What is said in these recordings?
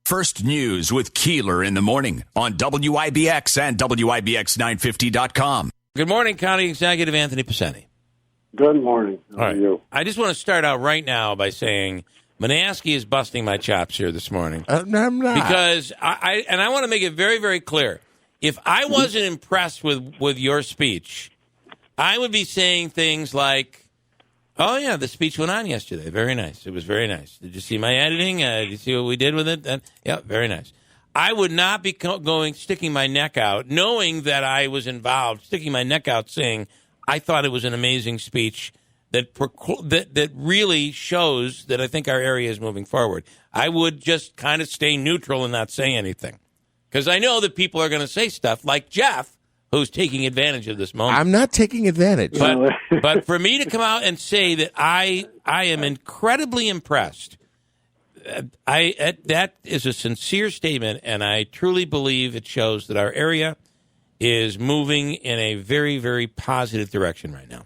First News with Keeler in the morning on WIBX and WIBX950.com. Good morning, County Executive Anthony Picente. Good morning. How are you? I just want to start out right now by saying Monaski is busting my chops here this morning. I'm not. Because I want to make it very, very clear. If I wasn't impressed with your speech, I would be saying things like, oh, yeah, the speech went on yesterday. Very nice. It was very nice. Did you see my editing? Did you see what we did with it? Yeah, very nice. I would not be sticking my neck out, knowing that I was involved, sticking my neck out saying I thought it was an amazing speech that really shows that I think our area is moving forward. I would just kind of stay neutral and not say anything. Because I know that people are going to say stuff like Jeff, who's taking advantage of this moment. I'm not taking advantage. But for me to come out and say that I am incredibly impressed, that is a sincere statement, and I truly believe it shows that our area is moving in a very, very positive direction right now.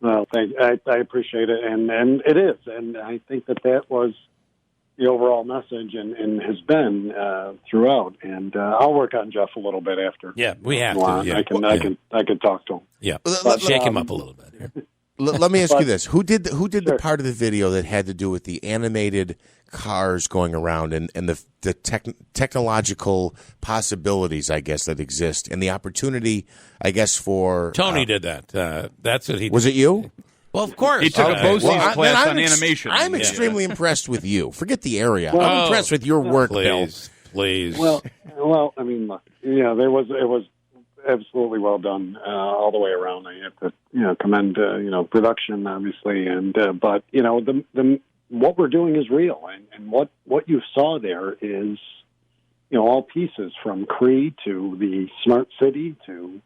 Well, I appreciate it, and it is, and I think that was the overall message and has been throughout. And I'll work on Jeff a little bit after. Yeah, we have to. Yeah. I can talk to him. Yeah, shake him up a little bit here. Let me ask you this: Who did the part of the video that had to do with the animated cars going around and the technological possibilities, I guess, that exist, and the opportunity, I guess, for Tony did that. That's what he did. Was it you? Well, of course. He took a BOCES class on animation. I'm extremely impressed with you. Forget the area. I'm impressed with your work, Bill. Please. Well, I mean, look, it was absolutely well done all the way around. I have to, commend, production, obviously, and but what we're doing is real, and what you saw there is, all pieces from Cree to the smart city to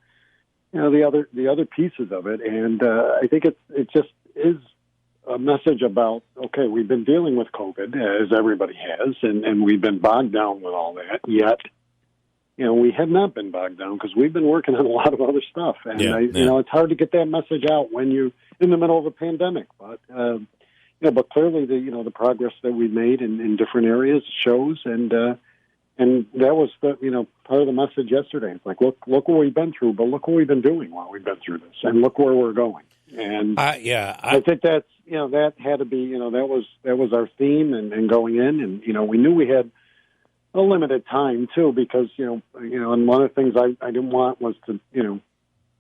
the other pieces of it, and I think it just is a message about, okay, we've been dealing with COVID, as everybody has, and we've been bogged down with all that, yet, we have not been bogged down because we've been working on a lot of other stuff, and, it's hard to get that message out when you're in the middle of a pandemic, but clearly the progress that we made in different areas shows, and that was the part of the message yesterday. It's like, look what we've been through, but look what we've been doing while we've been through this, and look where we're going. And I think that's that had to be that was our theme and going in, and we knew we had a limited time too, because and one of the things I didn't want was to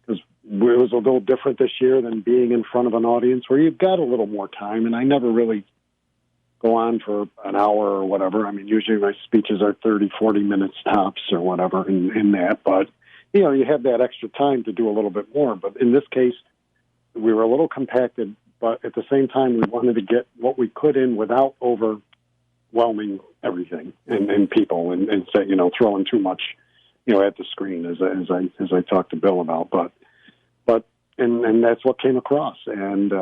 because it was a little different this year than being in front of an audience where you've got a little more time, and I never really go on for an hour or whatever. I mean, usually my speeches are 30, 40 minutes tops or whatever in that. But, you have that extra time to do a little bit more. But in this case, we were a little compacted, but at the same time, we wanted to get what we could in without overwhelming everything and people and say, throwing too much, at the screen as I talked to Bill about. But that's what came across. And,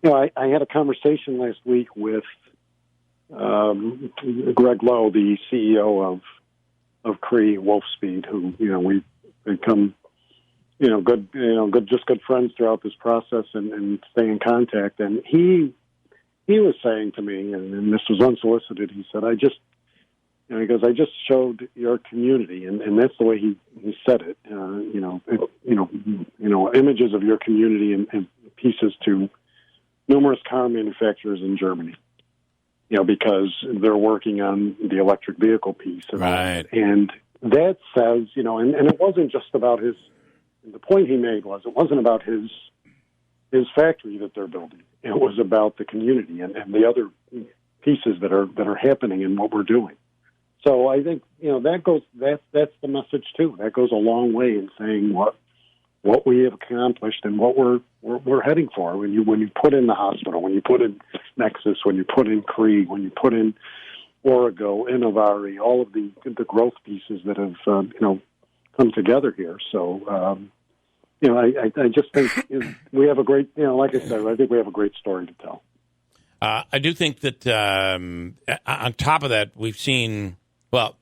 I had a conversation last week with Greg Lowe, the CEO of Cree Wolfspeed, who we've become good friends throughout this process and stay in contact. And he was saying to me, and this was unsolicited. He said, "I just showed your community," and that's the way he said it. Images of your community and pieces to numerous car manufacturers in Germany, because they're working on the electric vehicle piece. Right. And that says, and it wasn't just about the point he made was it wasn't about his factory that they're building. It was about the community and the other pieces that are happening and what we're doing. So I think, that's the message too. That goes a long way in saying what we have accomplished and what we're heading for. When you put in the hospital, when you put in Nexus, when you put in Cree, when you put in Origo, Innovari, all of the growth pieces that have come together here. So I just think we have a great, like I said, I think we have a great story to tell. I do think that on top of that, we've seen. Well,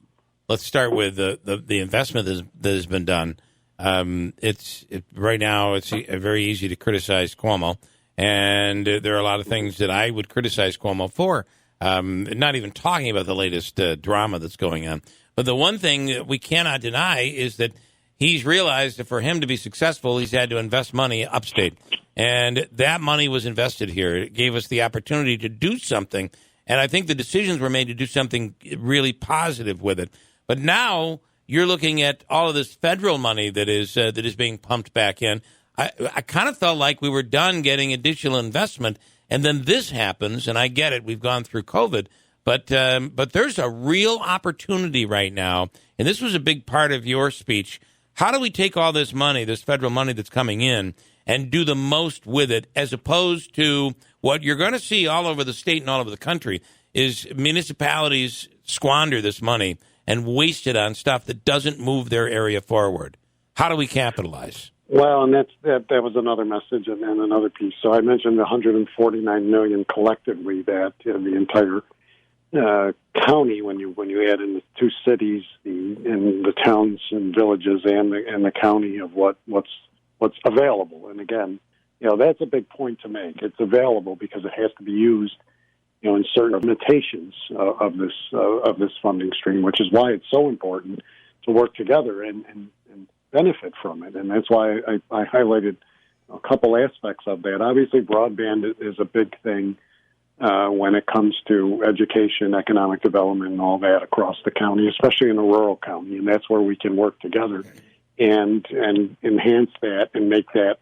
let's start with the investment that has been done. Right now it's very easy to criticize Cuomo, and there are a lot of things that I would criticize Cuomo for. not even talking about the latest drama that's going on. But the one thing that we cannot deny is that he's realized that for him to be successful, he's had to invest money upstate. And that money was invested here. It gave us the opportunity to do something. And I think the decisions were made to do something really positive with it. But now you're looking at all of this federal money that is being pumped back in. I kind of felt like we were done getting additional investment. And then this happens, and I get it. We've gone through COVID. But there's a real opportunity right now. And this was a big part of your speech. How do we take all this money, this federal money that's coming in, and do the most with it, as opposed to what you're going to see all over the state and all over the country is municipalities squander this money and waste it on stuff that doesn't move their area forward. How do we capitalize? Well, and that was another message and another piece. So I mentioned the $149 million collectively that the entire county, when you add in the two cities, the towns and villages, and the county of what's available. And again, that's a big point to make. It's available because it has to be used, in certain limitations of this funding stream, which is why it's so important to work together and benefit from it. And that's why I highlighted a couple aspects of that. Obviously, broadband is a big thing when it comes to education, economic development, and all that across the county, especially in a rural county. And that's where we can work together and enhance that and make that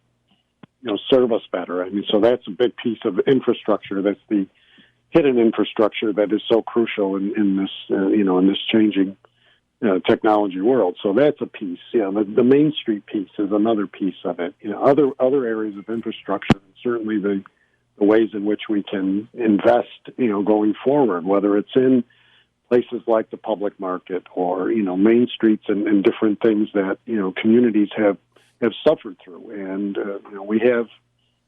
serve us better. I mean, so that's a big piece of infrastructure. That's the hidden infrastructure that is so crucial in this in this changing technology world. So that's a piece. The Main Street piece is another piece of it. Other areas of infrastructure, and certainly the ways in which we can invest, going forward, whether it's in places like the public market or, main streets and different things that, communities have suffered through. And,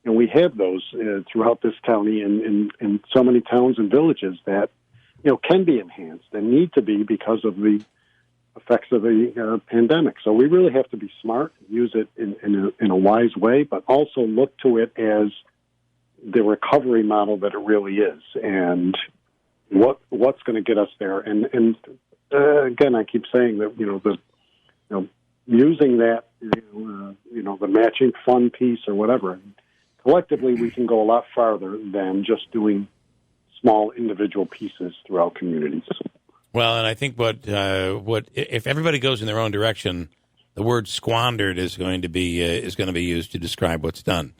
we have those throughout this county and in so many towns and villages that, can be enhanced and need to be because of the effects of the pandemic. So we really have to be smart, use it in a wise way, but also look to it as the recovery model that it really is, and what's going to get us there. And again, I keep saying that using that the matching fund piece or whatever, collectively we can go a lot farther than just doing small individual pieces throughout communities. Well, and I think what if everybody goes in their own direction, the word squandered is going to be used to describe what's done.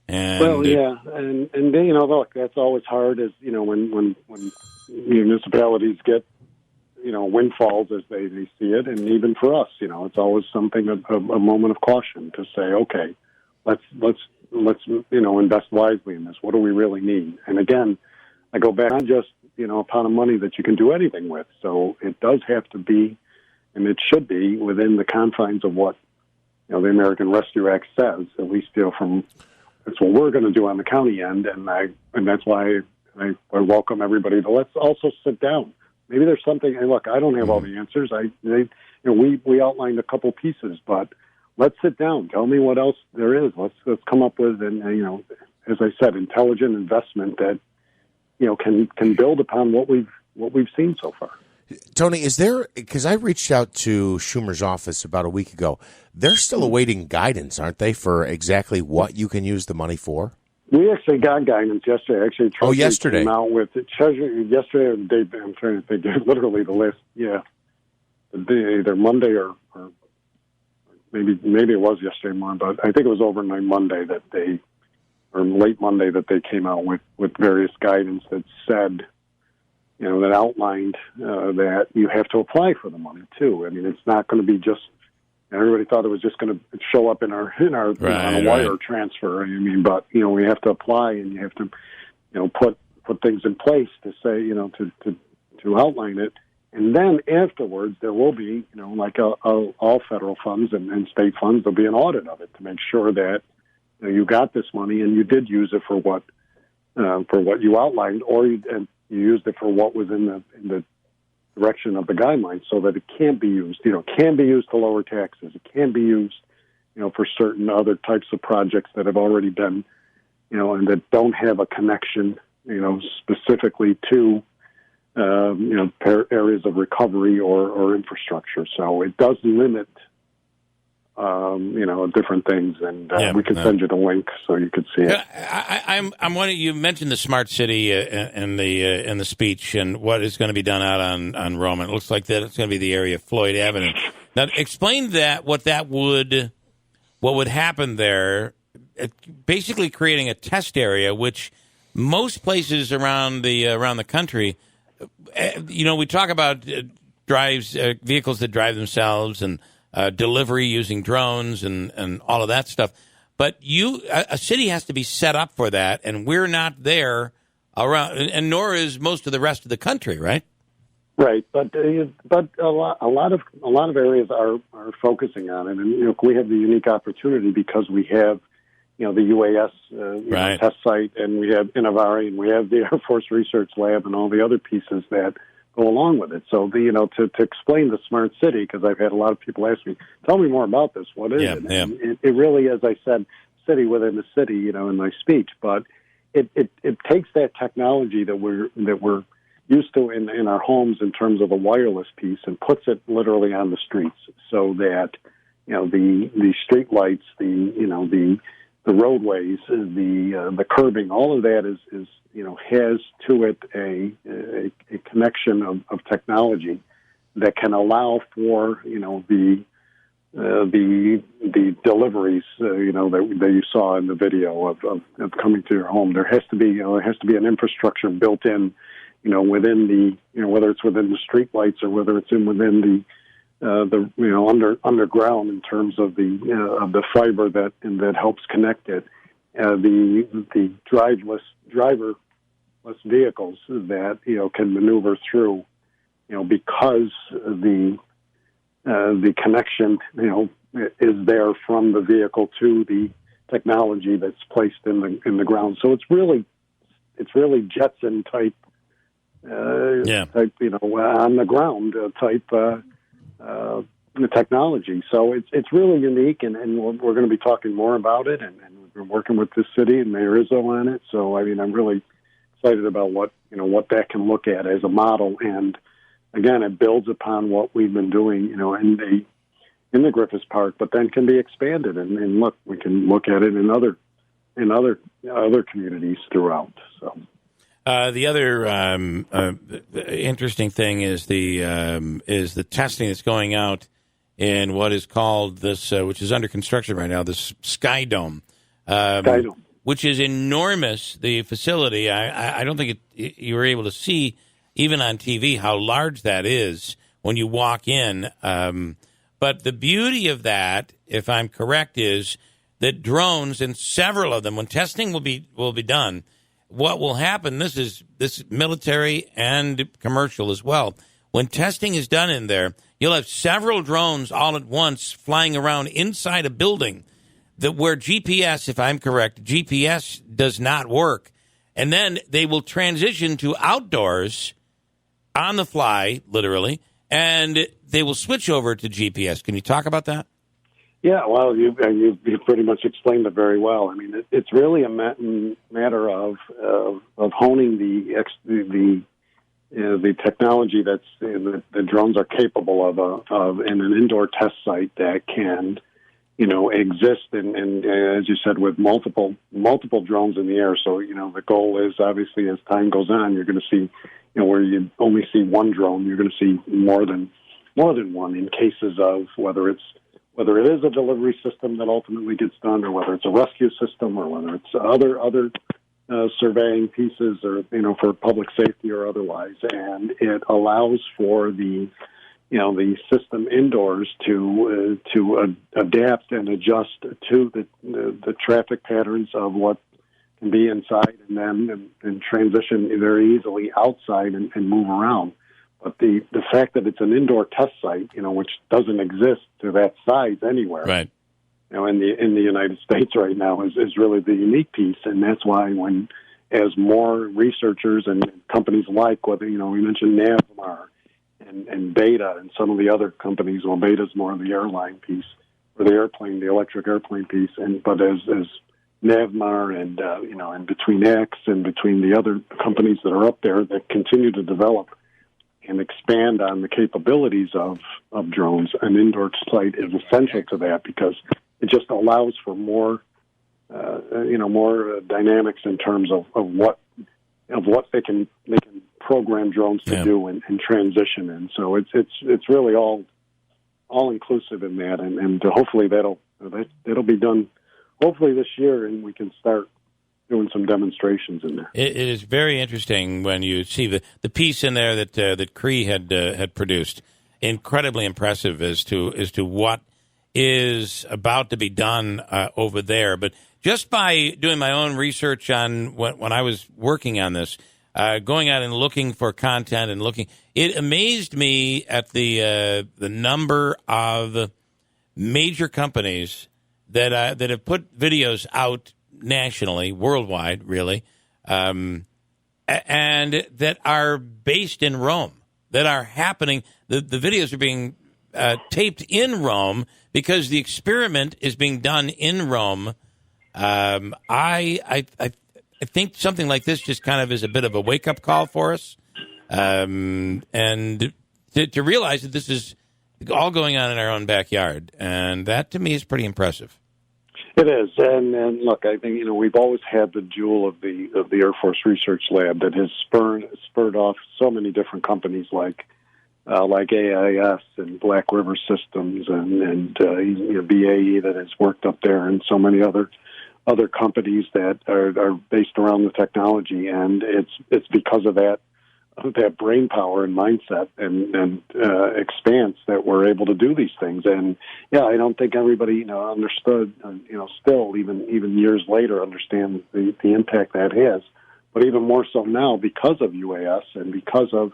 And look, that's always hard. As when municipalities get windfalls as they see it, and even for us, it's always something a moment of caution to say, okay, let's invest wisely in this. What do we really need? And again, I go back on just a pot of money that you can do anything with. So it does have to be, and it should be, within the confines of what the American Rescue Act says. At least that's what we're going to do on the county end, and that's why I welcome everybody to let's also sit down. Maybe there's something. And look, I don't have all the answers. We outlined a couple pieces, but let's sit down. Tell me what else there is. Let's come up with, and as I said, intelligent investment that can build upon what we've seen so far. Tony, is there, because I reached out to Schumer's office about a week ago, they're still awaiting guidance, aren't they, for exactly what you can use the money for? We actually got guidance yesterday. Actually, Treasury yesterday came out with it. Treasury yesterday, or the day, I'm trying to think, literally the last, either Monday or maybe it was yesterday morning, but I think it was overnight Monday or late Monday that they came out with various guidance that said, that outlined that you have to apply for the money too. I mean, it's not going to be just. Everybody thought it was just going to show up in our on a wire transfer. I mean, but we have to apply, and you have to put things in place to say to outline it, and then afterwards there will be like all federal funds and state funds, there'll be an audit of it to make sure that you got this money and you did use it for what you outlined, or you used it for what was in the direction of the guidelines, so that it can be used. Can be used to lower taxes. It can be used, for certain other types of projects that have already been, and that don't have a connection, specifically to areas of recovery or infrastructure. So it does limit, different things, and we can send you the link so you could see it. I'm wondering. You mentioned the smart city in the speech and what is going to be done out on Rome. It looks like that it's going to be the area of Floyd Avenue. Now, explain what would happen there. Basically, creating a test area, which most places around the country, we talk about vehicles that drive themselves and delivery using drones and all of that stuff. But a city has to be set up for that, and we're not there around, and nor is most of the rest of the country, right? Right, but a lot of areas are focusing on it, and we have the unique opportunity because we have the UAS test site, and we have Innovari, and we have the Air Force Research Lab, and all the other pieces that go along with it. So to explain the smart city, because I've had a lot of people ask me, tell me more about this. What is it? Yeah. And it really, as I said, city within the city, in my speech, but it takes that technology that we're used to in our homes in terms of a wireless piece and puts it literally on the streets, so that the street lights, the roadways, the curbing, all of that is has to it a connection of technology that can allow for the deliveries that you saw in the video of coming to your home. There has to be an infrastructure built in within the whether it's within the street lights or whether it's within the underground in terms of the fiber that helps connect it. The driverless vehicles that can maneuver through, because the connection is there from the vehicle to the technology that's placed in the ground. So it's really Jetson type on the ground type technology. So it's really unique, and we're going to be talking more about it, and we've been working with this city and Mayor Izzo on it. So I'm really excited about what that can look at as a model, and again, it builds upon what we've been doing, in the Griffiths Park, but then can be expanded. And look, we can look at it in other communities throughout. So. The other interesting thing is the testing that's going out in what is called this, which is under construction right now, this Sky Dome, which is enormous. The facility, I don't think you were able to see even on TV how large that is when you walk in. But the beauty of that, if I'm correct, is that drones, and several of them, when testing will be done. What will happen, this is military and commercial as well. When testing is done in there, you'll have several drones all at once flying around inside a building where GPS, if I'm correct, GPS does not work. And then they will transition to outdoors on the fly, literally, and they will switch over to GPS. Can you talk about that? Yeah, well, you pretty much explained it very well. It's really a matter of honing the technology that's the drones are capable of in an indoor test site that can, exist and as you said, with multiple drones in the air. So the goal is obviously as time goes on, you're going to see, where you only see one drone, you're going to see more than one in cases of whether it is a delivery system that ultimately gets done, or whether it's a rescue system, or whether it's other surveying pieces, or for public safety or otherwise. And it allows for the system indoors to adapt and adjust to the traffic patterns of what can be inside, and then and transition very easily outside and move around. But the fact that it's an indoor test site, which doesn't exist to that size anywhere, right? In the United States right now is really the unique piece, and that's why as more researchers and companies like whether we mentioned Navmar and Beta and some of the other companies. Well, Beta's more of the airline piece, or the electric airplane piece, but as Navmar and between X and between the other companies that are up there that continue to develop and expand on the capabilities of drones. An indoor site is essential to that because it just allows for more dynamics in terms of what they can program drones to do and transition in. So it's really all inclusive in that, and hopefully that'll be done hopefully this year, and we can start doing some demonstrations in there. It is very interesting when you see the piece in there that Cree had produced. Incredibly impressive as to what is about to be done over there. But just by doing my own research on when I was working on this, going out and looking for content and looking, it amazed me at the number of major companies that have put videos out nationally, worldwide, really, and that are based in Rome, that are happening. The videos are being taped in Rome because the experiment is being done in Rome. I think something like this just kind of is a bit of a wake-up call for us, and to realize that this is all going on in our own backyard, and that to me is pretty impressive. It is, and look, I think we've always had the jewel of the Air Force Research Lab that has spurred off so many different companies like AIS and Black River Systems and BAE that has worked up there, and so many other companies that are based around the technology, and it's because of that brain power and mindset and expanse that we're able to do these things. And I don't think everybody understood, still even years later understand the impact that has. But even more so now because of UAS and because of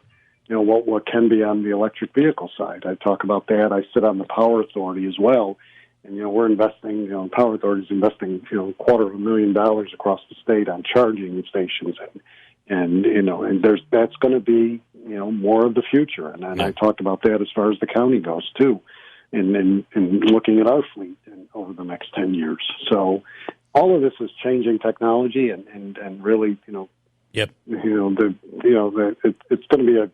what can be on the electric vehicle side. I talk about that. I sit on the Power Authority as well. And, we're investing, Power Authority is investing, $250,000 across the state on charging stations. And that's going to be, more of the future. And I talked about that as far as the county goes, too, and looking at our fleet over the next 10 years. So all of this is changing technology and really, Yep. It's going to be a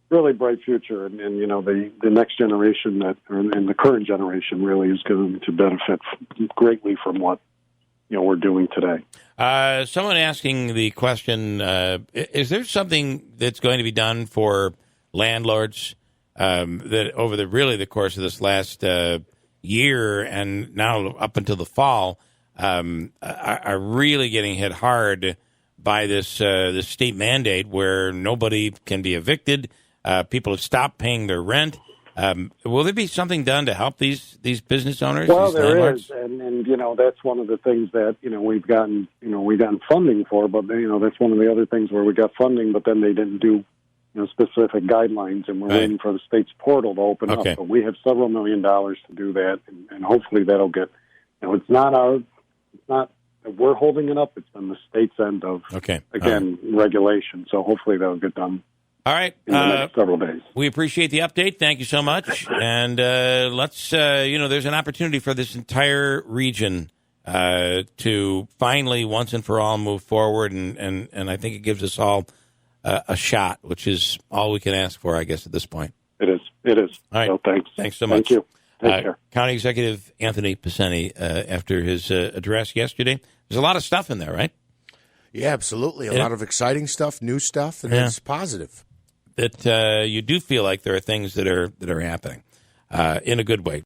really bright future, and the next generation and the current generation really is going to benefit greatly from what we're doing today. Someone asking the question: is there something that's going to be done for landlords that over the course of this last year and now up until the fall are really getting hit hard by this state mandate where nobody can be evicted? People have stopped paying their rent. Will there be something done to help these business owners? Well, these there landlords? is, and that's one of the things that we've gotten funding for. But that's one of the other things where we got funding, but then they didn't do specific guidelines, and we're waiting for the state's portal to open up. But we have several $1 million to do that, and hopefully that'll get. It's not that we're holding it up. It's on the state's end of regulation. So hopefully that'll get done. All right. In the next several days. We appreciate the update. Thank you so much. And let's, there's an opportunity for this entire region to finally, once and for all, move forward. And I think it gives us all a shot, which is all we can ask for, I guess, at this point. It is. All right. So thanks. Thanks so much. Thank you. Take care. County Executive Anthony Picente, after his address yesterday. There's a lot of stuff in there, right? Yeah, absolutely. A lot of exciting stuff, new stuff, and it's positive. That you do feel like there are things that are happening in a good way.